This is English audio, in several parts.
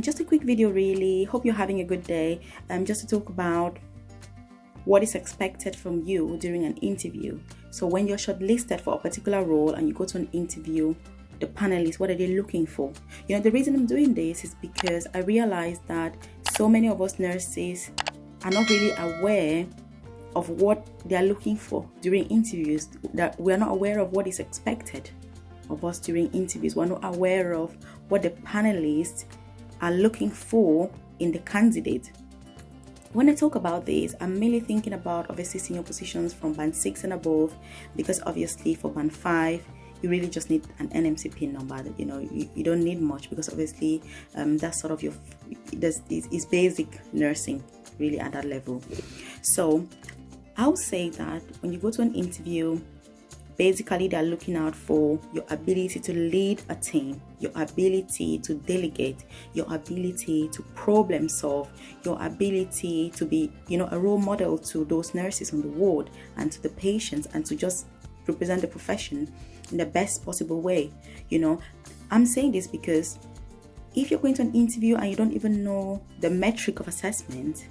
Just a quick video really. Hope you're having a good day. Just to talk about what is expected from you during an interview. So when you're shortlisted for a particular role and you go to an interview, the panelists, what are they looking for? The reason I'm doing this is because I realized that so many of us nurses are not really aware of what they are looking for during interviews, that we are not aware of what is expected of us during interviews. We're not aware of what the panelists are looking for in the candidate. When I talk about this, I'm mainly thinking about obviously senior positions from band 6 and above, because obviously for band 5 you really just need an NMC number. You don't need much, because obviously that's sort of is basic nursing really at that level. So I'll say that when you go to an interview, basically they're looking out for your ability to lead a team, your ability to delegate, your ability to problem solve, your ability to be a role model to those nurses on the ward and to the patients, and to just represent the profession in the best possible way. I'm saying this because if you're going to an interview and you don't even know the metric of assessment,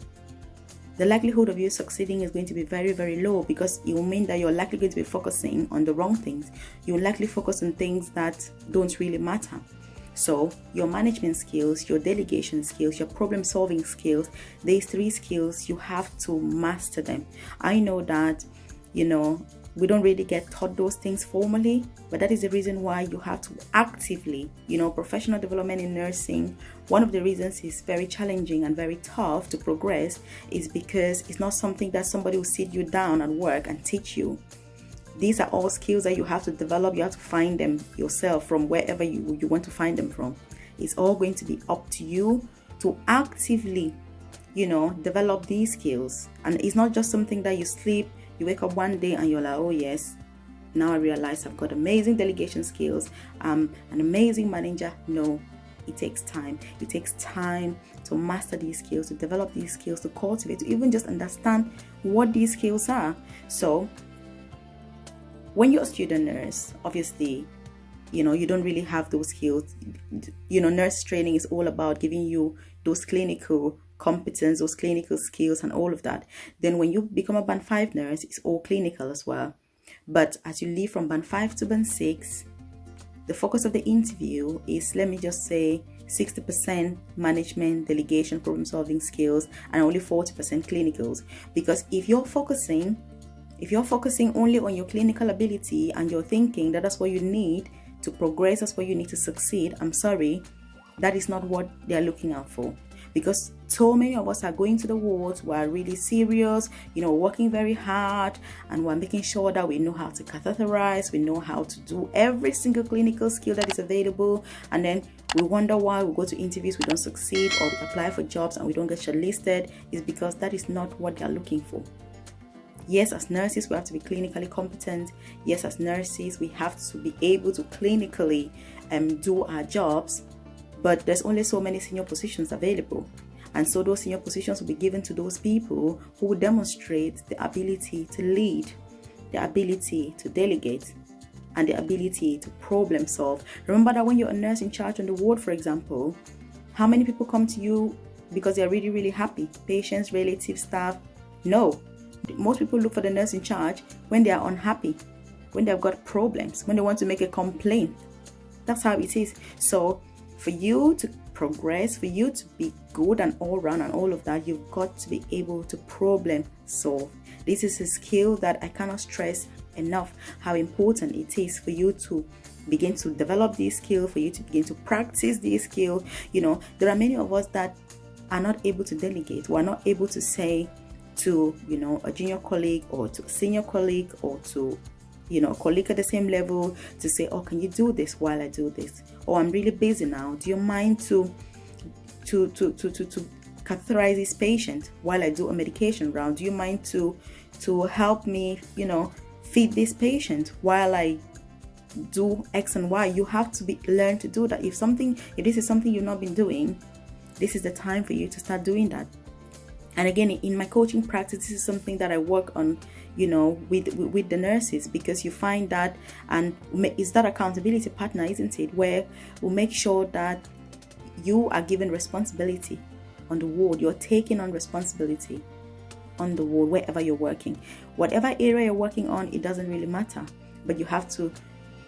the likelihood of you succeeding is going to be very, very low, because it will mean that you're likely going to be focusing on the wrong things. You'll likely focus on things that don't really matter. So your management skills, your delegation skills, your problem solving skills, these 3 skills, you have to master them. I know that, we don't really get taught those things formally, but that is the reason why you have to actively, professional development in nursing. One of the reasons it's very challenging and very tough to progress is because it's not something that somebody will sit you down at work and teach you. These are all skills that you have to develop. You have to find them yourself from wherever you want to find them from. It's all going to be up to you to actively, develop these skills. And it's not just something that you wake up one day and you're like, oh yes, now I realize I've got amazing delegation skills, I'm an amazing manager. No, it takes time. It takes time to master these skills, to develop these skills, to cultivate, to even just understand what these skills are. So when you're a student nurse, obviously, you don't really have those skills. Nurse training is all about giving you those clinical competence, those clinical skills and all of that. Then when you become a band 5 nurse, it's all clinical as well. But as you leave from band 5 to band 6, the focus of the interview is, let me just say, 60% management, delegation, problem solving skills, and only 40% clinicals. Because if you're focusing only on your clinical ability and you're thinking that that's what you need to progress, that's what you need to succeed, I'm sorry, that is not what they're looking out for. Because so many of us are going to the wards, we're really serious, working very hard, and we're making sure that we know how to catheterize, we know how to do every single clinical skill that is available, and then we wonder why we go to interviews, we don't succeed, or we apply for jobs and we don't get shortlisted. Is because that is not what they're looking for. Yes, as nurses, we have to be clinically competent. Yes, as nurses, we have to be able to clinically do our jobs. But there's only so many senior positions available. And so those senior positions will be given to those people who will demonstrate the ability to lead, the ability to delegate, and the ability to problem solve. Remember that when you're a nurse in charge on the ward, for example, how many people come to you because they're really, really happy? Patients, relatives, staff? No. Most people look for the nurse in charge when they are unhappy, when they've got problems, when they want to make a complaint. That's how it is. So for you to progress, for you to be good and all round and all of that, you've got to be able to problem solve. This is a skill that I cannot stress enough how important it is for you to begin to develop this skill, for you to begin to practice this skill. There are many of us that are not able to delegate. We're not able to say to, a junior colleague or to a senior colleague or to a colleague at the same level to say, oh, can you do this while I do this? Or I'm really busy now. Do you mind to catheterize this patient while I do a medication round? Do you mind to help me, feed this patient while I do X and Y? You have to learn to do that. If this is something you've not been doing, this is the time for you to start doing that. And again, in my coaching practice, this is something that I work on, with the nurses, because you find that, and it's that accountability partner, isn't it, where we'll make sure that you are given responsibility on the ward. You're taking on responsibility on the ward wherever you're working. Whatever area you're working on, it doesn't really matter. But you have to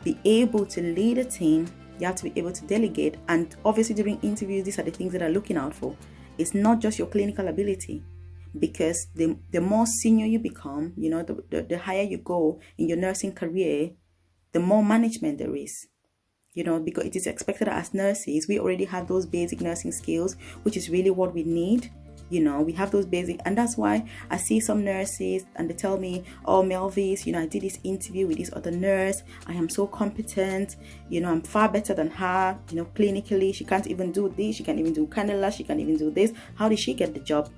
be able to lead a team. You have to be able to delegate. And obviously during interviews, these are the things that I'm looking out for. It's not just your clinical ability, because the more senior you become, the higher you go in your nursing career, the more management there is. Because it is expected as nurses, we already have those basic nursing skills, which is really what we need. We have those basic, and that's why I see some nurses and they tell me, oh, Melvis, I did this interview with this other nurse. I am so competent. I'm far better than her. Clinically, she can't even do this. She can't even do cannula. She can't even do this. How did she get the job?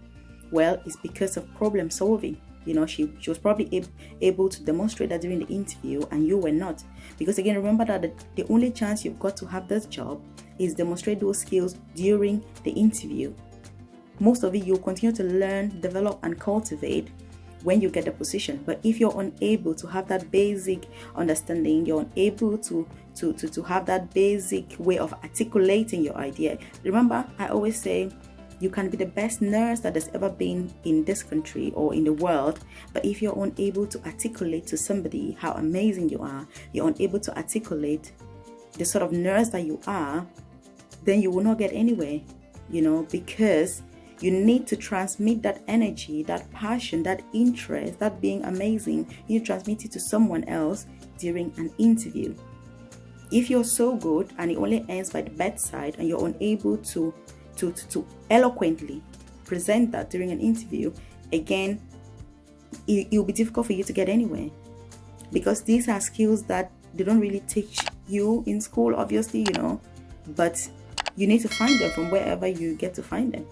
Well, it's because of problem solving. She was probably able to demonstrate that during the interview, and you were not. Because again, remember that the only chance you've got to have this job is demonstrate those skills during the interview. Most of it you'll continue to learn, develop, and cultivate when you get the position. But if you're unable to have that basic understanding, you're unable to have that basic way of articulating your idea. Remember, I always say, you can be the best nurse that has ever been in this country or in the world, but if you're unable to articulate to somebody how amazing you are, you're unable to articulate the sort of nurse that you are, then you will not get anywhere, because you need to transmit that energy, that passion, that interest, that being amazing. You transmit it to someone else during an interview. If you're so good and it only ends by the bedside and you're unable to eloquently present that during an interview, again, it will be difficult for you to get anywhere, because these are skills that they don't really teach you in school, obviously, but you need to find them from wherever you get to find them,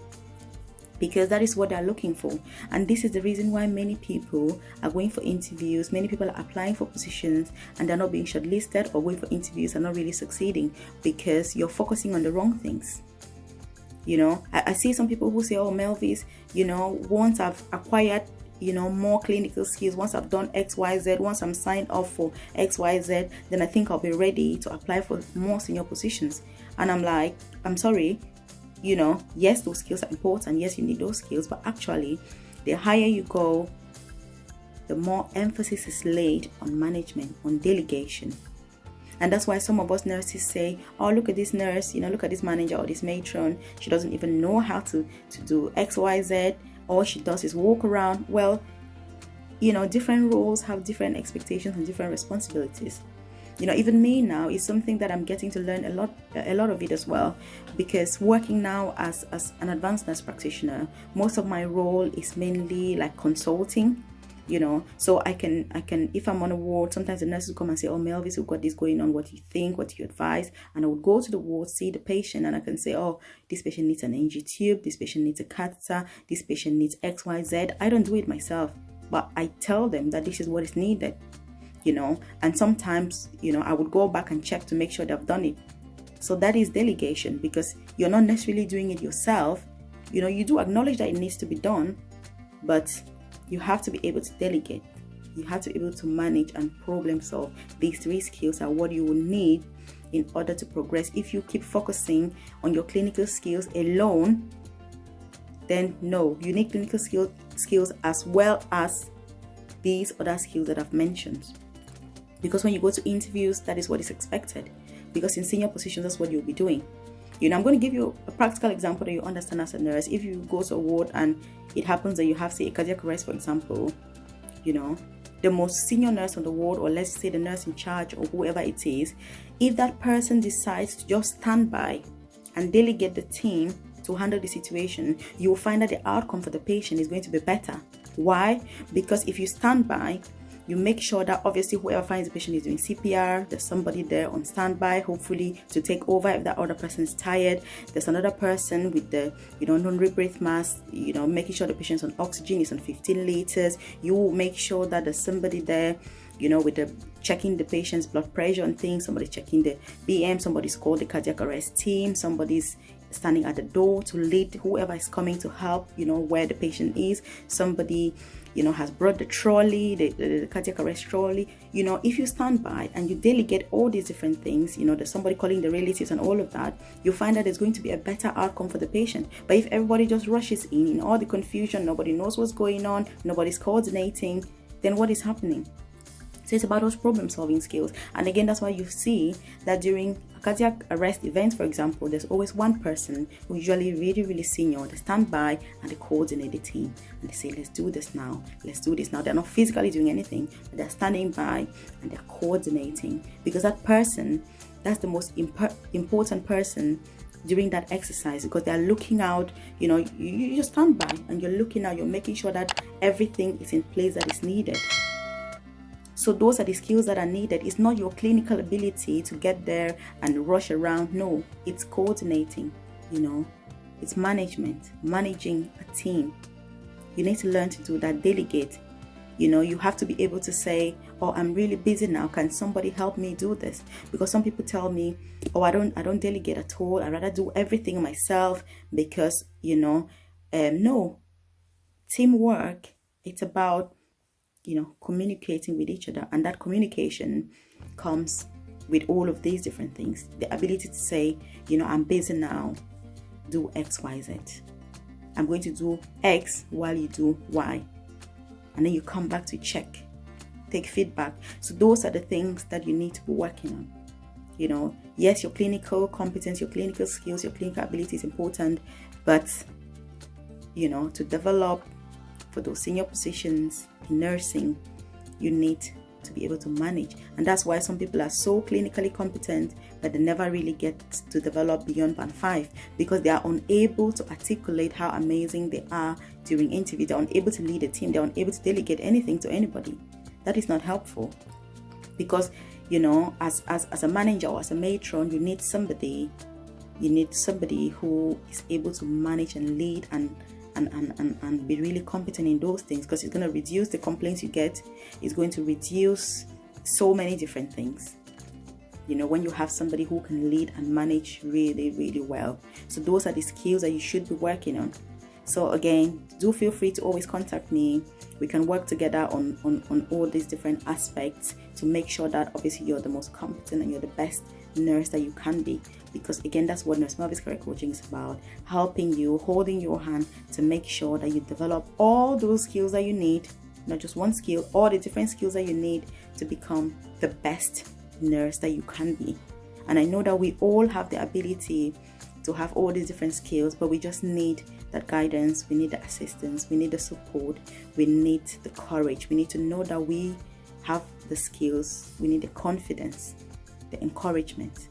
because that is what they're looking for. And this is the reason why many people are going for interviews, many people are applying for positions and they're not being shortlisted, or going for interviews and not really succeeding, because you're focusing on the wrong things. I see some people who say, oh, Melvis, once I've acquired, more clinical skills, once I've done XYZ, once I'm signed off for XYZ, then I think I'll be ready to apply for more senior positions. And I'm like, I'm sorry, yes, those skills are important. Yes, you need those skills. But actually, the higher you go, the more emphasis is laid on management, on delegation. And that's why some of us nurses say, oh, look at this nurse, look at this manager or this matron. She doesn't even know how to do XYZ. All she does is walk around. Well, different roles have different expectations and different responsibilities. Even me now is something that I'm getting to learn a lot of it as well, because working now as an advanced nurse practitioner, most of my role is mainly like consulting. So I can, if I'm on a ward, sometimes the nurses come and say, oh, Melvis, we've got this going on. What do you think? What do you advise? And I would go to the ward, see the patient, and I can say, oh, this patient needs an NG tube. This patient needs a catheter. This patient needs XYZ. I don't do it myself, but I tell them that this is what is needed, and sometimes, I would go back and check to make sure they've done it. So that is delegation, because you're not necessarily doing it yourself. You do acknowledge that it needs to be done, but you have to be able to delegate. You have to be able to manage and problem solve. These three skills are what you will need in order to progress. If you keep focusing on your clinical skills alone, then no, you need clinical skills as well as these other skills that I've mentioned. Because when you go to interviews, that is what is expected. Because in senior positions, that's what you'll be doing. I'm going to give you a practical example that you understand as a nurse. If you go to a ward and it happens that you have, say, a cardiac arrest, for example, the most senior nurse on the ward, or let's say the nurse in charge or whoever it is, if that person decides to just stand by and delegate the team to handle the situation, you will find that the outcome for the patient is going to be better. Why? Because if you stand by, you make sure that obviously whoever finds the patient is doing CPR. There's somebody there on standby, hopefully to take over if that other person is tired. There's another person with the, non-rebreath mask, making sure the patient's on oxygen, is on 15 liters. You will make sure that there's somebody there, with the checking the patient's blood pressure and things. Somebody's checking the BM. Somebody's called the cardiac arrest team. Somebody's standing at the door to lead whoever is coming to help, where the patient is. Somebody, has brought the trolley, the cardiac arrest trolley. If you stand by and you delegate all these different things, there's somebody calling the relatives and all of that, you'll find that there's going to be a better outcome for the patient. But if everybody just rushes in all the confusion, nobody knows what's going on, nobody's coordinating, then what is happening? So it's about those problem solving skills. And again, that's why you see that during cardiac arrest events, for example, there's always one person who usually really, really senior. They stand by and they coordinate the team and they say, let's do this now. They're not physically doing anything, but they're standing by and they're coordinating, because that person, that's the most important person during that exercise, because they're looking out. You just stand by and you're looking out, you're making sure that everything is in place that is needed. So those are the skills that are needed. It's not your clinical ability to get there and rush around. No, it's coordinating, it's managing a team. You need to learn to do that, delegate. You have to be able to say, oh, I'm really busy now, can somebody help me do this? Because some people tell me, oh, I don't delegate at all, I rather do everything myself, because no, teamwork, it's about communicating with each other, and that communication comes with all of these different things. The ability to say, I'm busy now, do X, Y, Z. I'm going to do X while you do Y. And then you come back to check, take feedback. So those are the things that you need to be working on. Yes, your clinical competence, your clinical skills, your clinical ability is important, but to develop for those senior positions in nursing, you need to be able to manage. And that's why some people are so clinically competent, but they never really get to develop beyond band 5, because they are unable to articulate how amazing they are during interview. They're unable to lead a team. They're unable to delegate anything to anybody. That is not helpful, because as a manager or as a matron, you need somebody who is able to manage and lead and be really competent in those things, because it's going to reduce the complaints you get. It's going to reduce so many different things, when you have somebody who can lead and manage really, really well. So those are the skills that you should be working on. So again, do feel free to always contact me. We can work together on all these different aspects to make sure that obviously you're the most competent and you're the best nurse that you can be. Because again, that's what Nurse Melvis Career Coaching is about: helping you, holding your hand to make sure that you develop all those skills that you need, not just one skill, all the different skills that you need to become the best nurse that you can be. And I know that we all have the ability to have all these different skills, but we just need that guidance, we need the assistance, we need the support, we need the courage. We need to know that we have the skills, we need the confidence, the encouragement,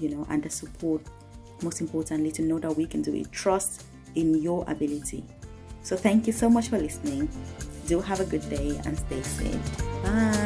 and the support. Most importantly, to know that we can do it. Trust in your ability. So thank you so much for listening. Do have a good day and stay safe. Bye.